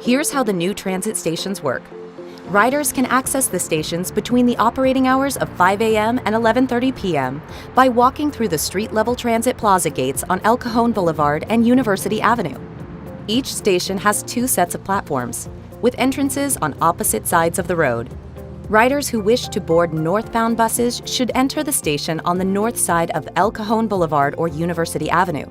Here's how the new transit stations work. Riders can access the stations between the operating hours of 5 a.m. and 11:30 p.m. by walking through the street-level transit plaza gates on El Cajon Boulevard and University Avenue. Each station has 2 sets of platforms, with entrances on opposite sides of the road. Riders who wish to board northbound buses should enter the station on the north side of El Cajon Boulevard or University Avenue.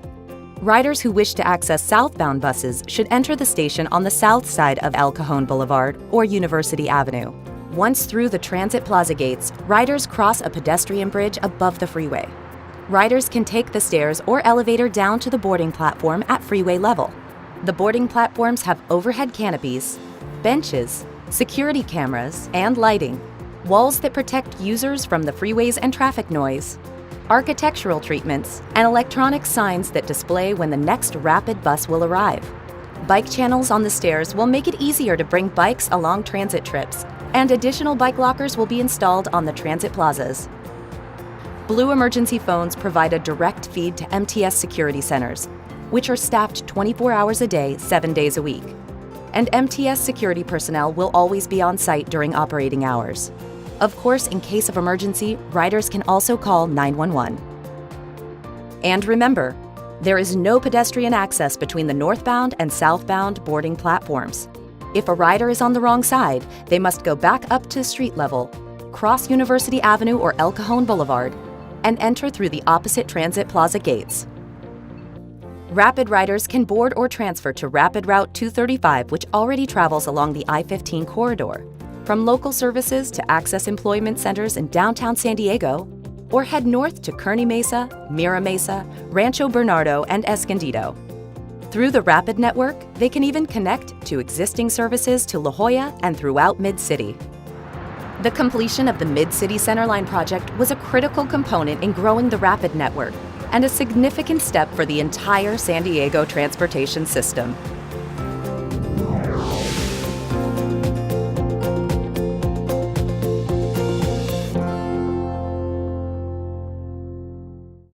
Riders who wish to access southbound buses should enter the station on the south side of El Cajon Boulevard or University Avenue. Once through the transit plaza gates, riders cross a pedestrian bridge above the freeway. Riders can take the stairs or elevator down to the boarding platform at freeway level. The boarding platforms have overhead canopies, benches, security cameras, and lighting, walls that protect users from the freeways and traffic noise, architectural treatments, and electronic signs that display when the next rapid bus will arrive. Bike channels on the stairs will make it easier to bring bikes along transit trips, and additional bike lockers will be installed on the transit plazas. Blue emergency phones provide a direct feed to MTS security centers, which are staffed 24 hours a day, 7 days a week. And MTS security personnel will always be on site during operating hours. Of course, in case of emergency, riders can also call 911. And remember, there is no pedestrian access between the northbound and southbound boarding platforms. If a rider is on the wrong side, they must go back up to street level, cross University Avenue or El Cajon Boulevard, and enter through the opposite transit plaza gates. Rapid riders can board or transfer to Rapid Route 235, which already travels along the I-15 corridor, from local services to access employment centers in downtown San Diego, or head north to Kearny Mesa, Mira Mesa, Rancho Bernardo, and Escondido. Through the Rapid network, they can even connect to existing services to La Jolla and throughout Mid-City. The completion of the Mid-City Centerline project was a critical component in growing the Rapid network and a significant step for the entire San Diego transportation system.